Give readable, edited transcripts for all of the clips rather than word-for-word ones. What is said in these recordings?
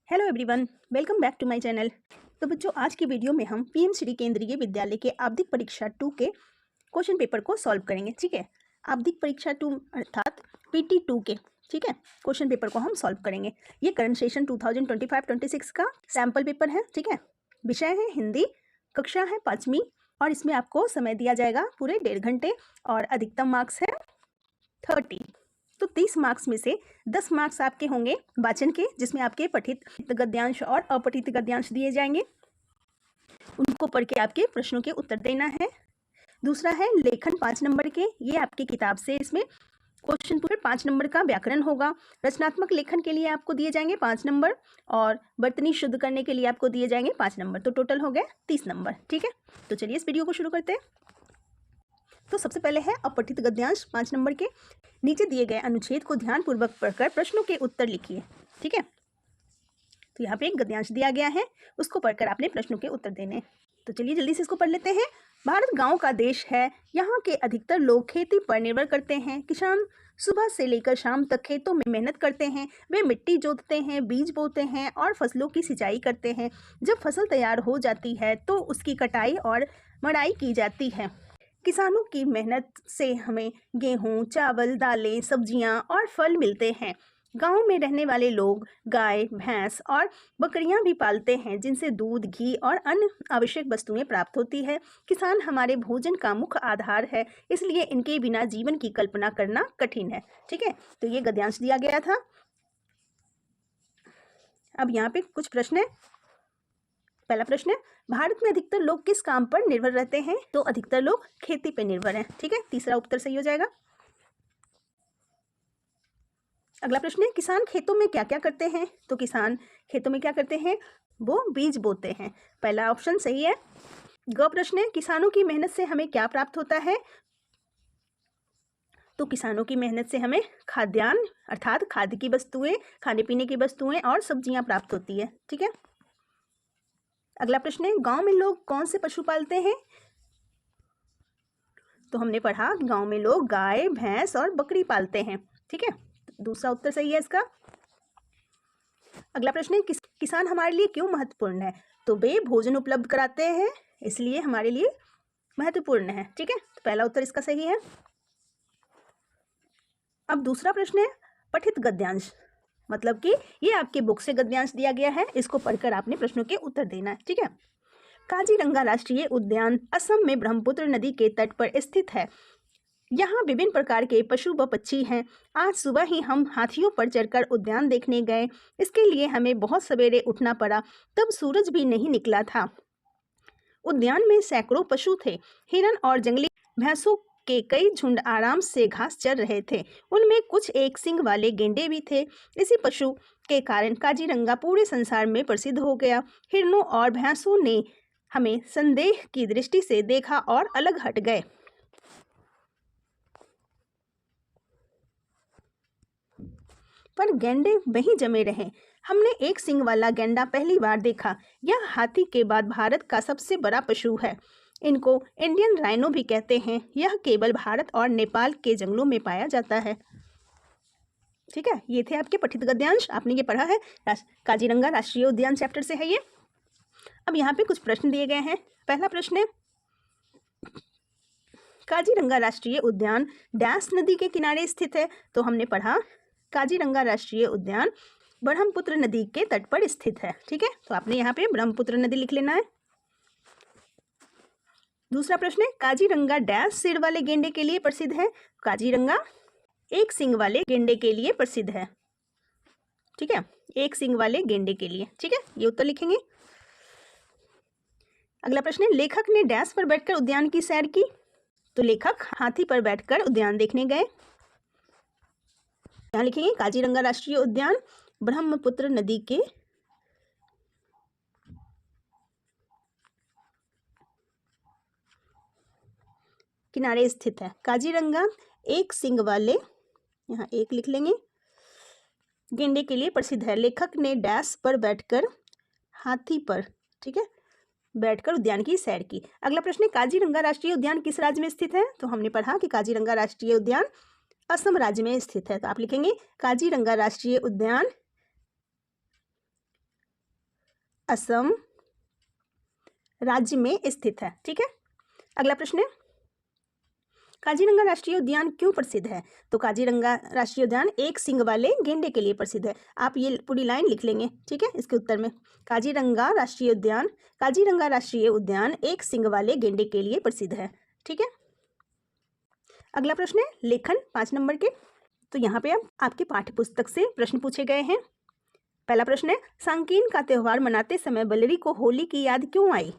Hello everyone, welcome back to my channel. तो बच्चों, आज की वीडियो में हम पीएम श्री केंद्रीय विद्यालय के आवधिक परीक्षा 2 के क्वेश्चन पेपर को सॉल्व करेंगे। ठीक है, आवधिक परीक्षा 2 अर्थात पीटी 2 के क्वेश्चन पेपर को हम सॉल्व करेंगे। ये करंट सेशन 2025-26 का सैम्पल पेपर है। ठीक है, विषय है हिंदी, कक्षा है 5वीं और इसमें आपको समय दिया जाएगा पूरे 1.5 घंटे और अधिकतम मार्क्स है 30। तो 30 मार्क्स में से 10 मार्क्स आपके होंगे वाचन के, जिसमें आपके पठित गद्यांश और अपठित गद्यांश दिए जाएंगे। उनको पढ़ के आपके प्रश्नों के उत्तर देना है। दूसरा है लेखन 5 नंबर के, ये आपकी किताब से इसमें क्वेश्चन पूरे 5 नंबर का व्याकरण होगा। रचनात्मक लेखन के लिए आपको दिए जाएंगे 5 नंबर और वर्तनी शुद्ध करने के लिए आपको दिए जाएंगे 5 नंबर। तो टोटल हो गए 30 नंबर। ठीक है, तो चलिए इस वीडियो को शुरू करते हैं। तो सबसे पहले है अपठित गद्यांश 5 नंबर के। नीचे दिए गए अनुच्छेद को ध्यानपूर्वक पढ़कर प्रश्नों के उत्तर लिखिए। ठीक है, तो यहाँ पे एक गद्यांश दिया गया है, उसको पढ़कर आपने प्रश्नों के उत्तर देने। तो चलिए जल्दी से इसको पढ़ लेते हैं। भारत गांव का देश है, यहाँ के अधिकतर लोग खेती पर निर्भर करते हैं। किसान सुबह से लेकर शाम तक खेतों में मेहनत करते हैं। वे मिट्टी जोतते हैं, बीज बोते हैं और फसलों की सिंचाई करते हैं। जब फसल तैयार हो जाती है तो उसकी कटाई और मड़ाई की जाती है। किसानों की मेहनत से हमें गेहूं, चावल, दालें, सब्जियां और फल मिलते हैं। गांव में रहने वाले लोग गाय, भैंस और बकरियां भी पालते हैं, जिनसे दूध, घी और अन्य आवश्यक वस्तुएं प्राप्त होती है। किसान हमारे भोजन का मुख्य आधार है, इसलिए इनके बिना जीवन की कल्पना करना कठिन है। ठीक है, तो ये गद्यांश दिया गया था। अब यहाँ पे कुछ प्रश्न है। पहला प्रश्न है, भारत में अधिकतर लोग किस काम पर निर्भर रहते हैं? तो अधिकतर लोग खेती पर निर्भर हैं। ठीक है, तीसरा उत्तर सही हो जाएगा। अगला प्रश्न है, किसान खेतों में क्या क्या करते हैं? तो किसान खेतों में क्या करते हैं? वो बीज बोते हैं। पहला ऑप्शन सही है। ग प्रश्न है, किसानों की मेहनत से हमें क्या प्राप्त होता है? तो किसानों की मेहनत से हमें खाद्यान्न अर्थात खाद्य की वस्तुएं, खाने पीने की वस्तुएं और सब्जियां प्राप्त होती है। ठीक है, अगला प्रश्न है, गांव में लोग कौन से पशु पालते हैं? तो हमने पढ़ा गांव में लोग गाय, भैंस और बकरी पालते हैं। ठीक है, दूसरा उत्तर सही है इसका। अगला प्रश्न है, किसान हमारे लिए क्यों महत्वपूर्ण है? तो वे भोजन उपलब्ध कराते हैं, इसलिए हमारे लिए महत्वपूर्ण है। ठीक है, तो पहला उत्तर इसका सही है। अब दूसरा प्रश्न है, पठित गद्यांश, मतलब कि ये आपके बुक से गद्यांश दिया गया है, इसको पढ़कर आपने प्रश्नों के उत्तर देना है। ठीक है, काजीरंगा राष्ट्रीय उद्यान असम में ब्रह्मपुत्र नदी के तट पर स्थित है। यहाँ विभिन्न प्रकार के पशु व पक्षी हैं। आज सुबह ही हम हाथियों पर चढ़कर उद्यान देखने गए। इसके लिए हमें बहुत सवेरे उठना पड़ा, तब सूरज भी नहीं निकला था। उद्यान में सैकड़ों पशु थे। हिरन और जंगली भैंसों के कई झुंड आराम से घास चर रहे थे। उनमें कुछ एक सींग वाले गेंडे भी थे। इसी पशु के कारण काजीरंगा पूरे संसार में प्रसिद्ध हो गया। हिरनों और भैंसों ने हमें संदेह की दृष्टि से देखा और अलग हट गए। पर गेंडे वहीं जमे रहे। हमने एक सींग वाला गेंडा पहली बार देखा। यह हाथी के बाद भारत का सबसे बड़ा पशु है। इनको इंडियन राइनो भी कहते हैं। यह केवल भारत और नेपाल के जंगलों में पाया जाता है। ठीक है, ये थे आपके पठित गद्यांश। आपने ये पढ़ा है, काजीरंगा राष्ट्रीय उद्यान चैप्टर से है ये। अब यहाँ पे कुछ प्रश्न दिए गए हैं। पहला प्रश्न है, काजीरंगा राष्ट्रीय उद्यान डैश नदी के किनारे स्थित है? तो हमने पढ़ा काजीरंगा राष्ट्रीय उद्यान ब्रह्मपुत्र नदी के तट पर स्थित है। ठीक है, तो आपने यहाँ पे ब्रह्मपुत्र नदी लिख लेना है। दूसरा प्रश्न है, काजीरंगा डैश सिर वाले गेंडे के लिए प्रसिद्ध है? काजीरंगा एक सींग वाले गेंडे के लिए प्रसिद्ध है। ठीक है, एक सींग वाले गेंडे के लिए। ठीक है, ये उत्तर लिखेंगे। अगला प्रश्न है, लेखक ने डैश पर बैठकर उद्यान की सैर की? तो लेखक हाथी पर बैठकर उद्यान देखने गए। यहाँ लिखेंगे काजीरंगा राष्ट्रीय उद्यान ब्रह्मपुत्र नदी के किनारे स्थित है। काजीरंगा एक सींग वाले, यहाँ एक लिख लेंगे, गेंडे के लिए प्रसिद्ध है। लेखक ने डैश पर बैठकर हाथी पर, ठीक है, बैठकर उद्यान की सैर की। अगला प्रश्न है, काजीरंगा राष्ट्रीय उद्यान किस राज्य में स्थित है? तो हमने पढ़ा कि काजीरंगा राष्ट्रीय उद्यान असम राज्य में स्थित है। तो आप लिखेंगे काजीरंगा राष्ट्रीय उद्यान असम राज्य में स्थित है। ठीक है, अगला प्रश्न है, काजीरंगा राष्ट्रीय उद्यान क्यों प्रसिद्ध है? तो काजीरंगा राष्ट्रीय उद्यान एक सींग वाले गेंडे के लिए प्रसिद्ध है। आप ये पूरी लाइन लिख लेंगे। ठीक है, इसके उत्तर में काजीरंगा राष्ट्रीय उद्यान एक सींग वाले गेंडे के लिए प्रसिद्ध है। ठीक है, अगला प्रश्न है लेखन 5 नंबर के। तो यहाँ पे अब आपके पाठ्य पुस्तक से प्रश्न पूछे गए हैं। पहला प्रश्न है, सांकेन का त्यौहार मनाते समय बलरी को होली की याद क्यों आई?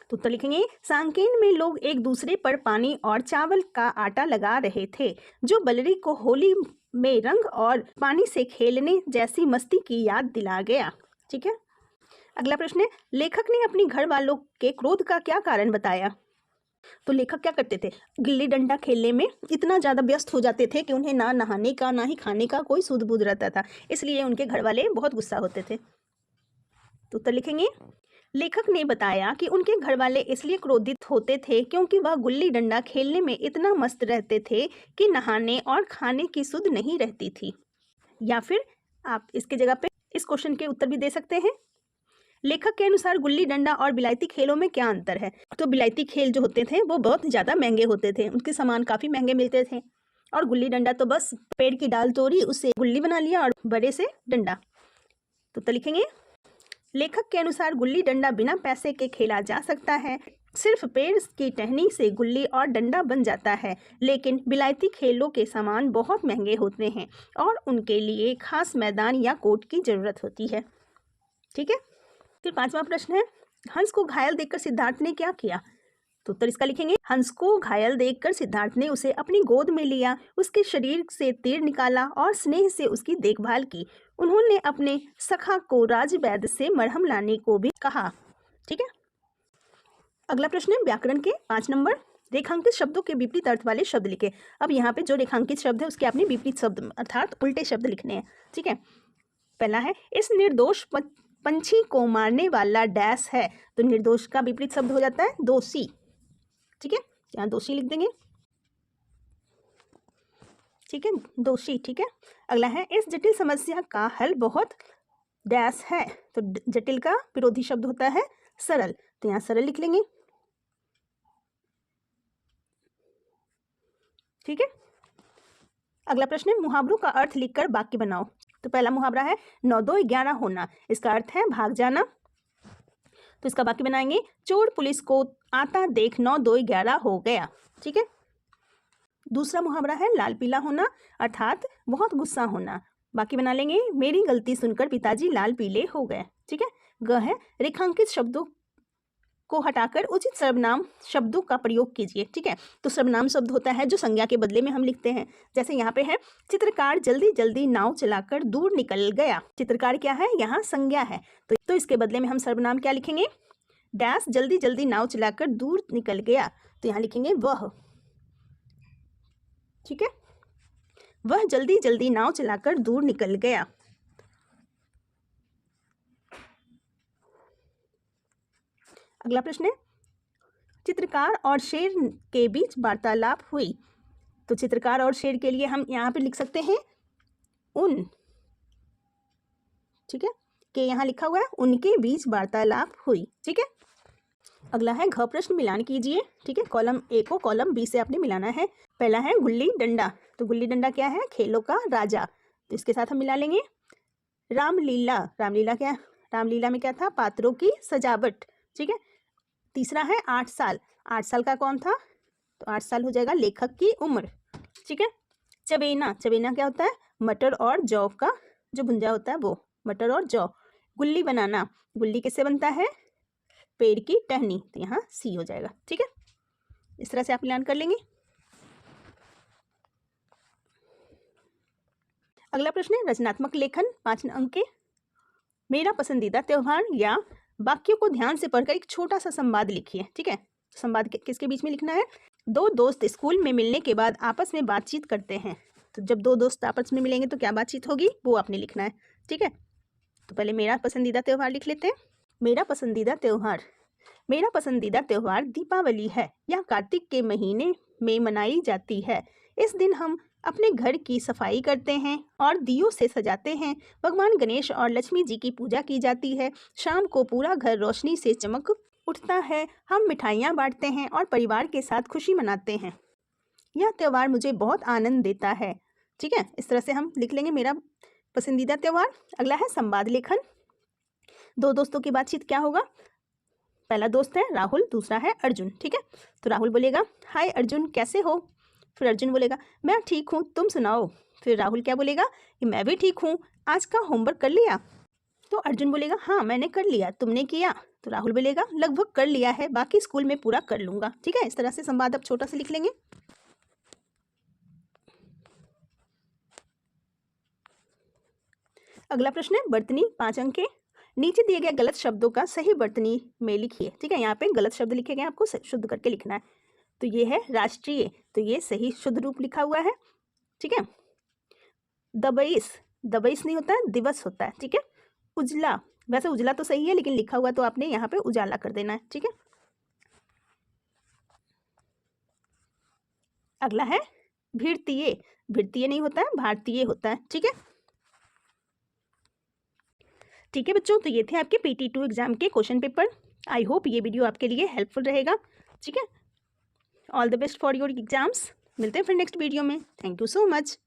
तो उत्तर लिखेंगे, सांकेन में लोग एक दूसरे पर पानी और चावल का आटा लगा रहे थे, जो बलरी को होली में रंग और पानी से खेलने जैसी मस्ती की याद दिला गया। ठीक है, अगला प्रश्न है, लेखक ने अपनी घर वालों के क्रोध का क्या कारण बताया? तो लेखक क्या करते थे, गिल्ली डंडा खेलने में इतना ज़्यादा व्यस्त हो जाते थे कि उन्हें ना नहाने का ना ही खाने का कोई सूझ बूझ रहता था, इसलिए उनके घर वाले बहुत गुस्सा होते थे। तो उत्तर लिखेंगे, लेखक ने बताया कि उनके घर वाले इसलिए क्रोधित होते थे क्योंकि वह गुल्ली डंडा खेलने में इतना मस्त रहते थे कि नहाने और खाने की सुध नहीं रहती थी। या फिर आप इसके जगह पे इस क्वेश्चन के उत्तर भी दे सकते हैं, लेखक के अनुसार गुल्ली डंडा और बिलायती खेलों में क्या अंतर है? तो बिलायती खेल जो होते थे वो बहुत ज़्यादा महंगे होते थे, उनके सामान काफ़ी महंगे मिलते थे, और गुल्ली डंडा तो बस पेड़ की डाल तोड़ी, उससे गुल्ली बना लिया और बड़े से डंडा। तो लिखेंगे, लेखक के अनुसार गुल्ली डंडा बिना पैसे के खेला जा सकता है, सिर्फ पेड़ की टहनी से गुल्ली और डंडा बन जाता है, लेकिन बिलायती खेलों के सामान बहुत महंगे होते हैं और उनके लिए खास मैदान या कोर्ट की ज़रूरत होती है। ठीक है, फिर 5वां प्रश्न है, हंस को घायल देखकर सिद्धार्थ ने क्या किया? तो उत्तर इसका लिखेंगे, हंस को घायल देखकर सिद्धार्थ ने उसे अपनी गोद में लिया, उसके शरीर से तीर निकाला और स्नेह से उसकी देखभाल की। उन्होंने अपने सखा को राजवैद्य से मरहम लाने को भी कहा। ठीक है, अगला प्रश्न है व्याकरण के 5 नंबर, रेखांकित शब्दों के विपरीत अर्थ वाले शब्द लिखे। अब यहाँ पे जो रेखांकित शब्द है उसके आपने विपरीत शब्द अर्थात उल्टे शब्द लिखने हैं। ठीक है, पहला है, इस निर्दोष पंछी को मारने वाला डैश है। तो निर्दोष का विपरीत शब्द हो जाता है दोषी। ठीक है, यहाँ दोषी लिख देंगे। ठीक है, दोषी। ठीक है, अगला है, इस जटिल समस्या का हल बहुत डैश है। तो जटिल का विरोधी शब्द होता है सरल, तो यहाँ सरल लिख लेंगे। ठीक है, अगला प्रश्न है, मुहावरों का अर्थ लिखकर वाक्य बनाओ। तो पहला मुहावरा है 9 2 11 होना, इसका अर्थ है भाग जाना। तो इसका वाक्य बनाएंगे, चोर पुलिस को आता देख 9 2 11 हो गया। ठीक है, दूसरा मुहावरा है लाल पीला होना, अर्थात बहुत गुस्सा होना। बाकी बना लेंगे, मेरी गलती सुनकर पिताजी लाल पीले हो गए। ठीक है, ग है, रेखांकित शब्दों को हटाकर उचित सर्वनाम शब्दों का प्रयोग कीजिए। ठीक है, तो सर्वनाम शब्द होता है जो संज्ञा के बदले में हम लिखते हैं। जैसे यहाँ पे है, चित्रकार जल्दी जल्दी नाव चलाकर दूर निकल गया। चित्रकार क्या है, यहाँ संज्ञा है, तो इसके बदले में हम सर्वनाम क्या लिखेंगे, डैश जल्दी जल्दी नाव चलाकर दूर निकल गया। तो यहाँ लिखेंगे वह। ठीक है, वह जल्दी जल्दी नाव चलाकर दूर निकल गया। अगला प्रश्न है, चित्रकार और शेर के बीच वार्तालाप हुई। तो चित्रकार और शेर के लिए हम यहाँ पे लिख सकते हैं उन। ठीक है, कि यहाँ लिखा हुआ है उनके बीच वार्तालाप हुई। ठीक है, अगला है घ प्रश्न मिलान कीजिए। ठीक है, कॉलम ए को कॉलम बी से आपने मिलाना है। पहला है गुल्ली डंडा। तो गुल्ली डंडा क्या है, खेलों का राजा, तो इसके साथ हम मिला लेंगे। रामलीला, रामलीला क्या, रामलीला में क्या था, पात्रों की सजावट। ठीक है, तीसरा है 8 साल। 8 साल का कौन था, तो 8 साल हो जाएगा लेखक की उम्र। ठीक है, चबेना, चबेना क्या होता है, मटर और जौ का जो भुंजा होता है वो, मटर और जौ। गुल्ली बनाना, गुल्ली किससे बनता है, पेड़ की टहनी, तो यहाँ सी हो जाएगा। ठीक है, इस तरह से आप मिलान कर लेंगे। अगला प्रश्न है रचनात्मक लेखन 5 अंक के, मेरा पसंदीदा त्योहार या वाक्यों को ध्यान से पढ़कर एक छोटा सा संवाद लिखिए। ठीक है, संवाद किसके बीच में लिखना है, 2 दोस्त स्कूल में मिलने के बाद आपस में बातचीत करते हैं। तो जब 2 दोस्त आपस में मिलेंगे तो क्या बातचीत होगी, वो आपने लिखना है। ठीक है, तो पहले मेरा पसंदीदा त्यौहार लिख लेते हैं। मेरा पसंदीदा त्यौहार दीपावली है। यह कार्तिक के महीने में मनाई जाती है। इस दिन हम अपने घर की सफाई करते हैं और दियों से सजाते हैं। भगवान गणेश और लक्ष्मी जी की पूजा की जाती है। शाम को पूरा घर रोशनी से चमक उठता है। हम मिठाइयाँ बांटते हैं और परिवार के साथ खुशी मनाते हैं। यह त्यौहार मुझे बहुत आनंद देता है। ठीक है, इस तरह से हम लिख लेंगे मेरा पसंदीदा त्यौहार। अगला है संवाद लेखन। दो दोस्तों की बातचीत क्या होगा? पहला दोस्त है राहुल, दूसरा है अर्जुन। ठीक है, तो राहुल बोलेगा, हाय अर्जुन, कैसे हो? फिर अर्जुन बोलेगा, मैं ठीक हूँ, तुम सुनाओ। फिर राहुल क्या बोलेगा कि मैं भी ठीक हूँ, आज का होमवर्क कर लिया? तो अर्जुन बोलेगा, हाँ मैंने कर लिया, तुमने किया? तो राहुल बोलेगा, लगभग कर लिया है, बाकी स्कूल में पूरा कर लूँगा। ठीक है, इस तरह से संवाद आप छोटा सा लिख लेंगे। अगला प्रश्न है वर्तनी, 5 अंक के। नीचे दिए गए गलत शब्दों का सही वर्तनी में लिखिए। ठीक है, यहाँ पे गलत शब्द लिखे गए, आपको शुद्ध करके लिखना है। तो ये है राष्ट्रीय, तो ये सही शुद्ध रूप लिखा हुआ है। ठीक है, दबईस, दबईस नहीं होता है, दिवस होता है। ठीक है, उजला, वैसे उजला तो सही है लेकिन लिखा हुआ तो आपने यहाँ पे उजाला कर देना है। ठीक है, अगला है भीड़तीय, भीड़तीय नहीं होता है, भारतीय होता है। ठीक है, ठीक है बच्चों, तो ये थे आपके PT2 एग्जाम के क्वेश्चन पेपर। आई होप ये वीडियो आपके लिए हेल्पफुल रहेगा। ठीक है, all the best for your exams. मिलते हैं फिर नेक्स्ट वीडियो में। Thank you so much.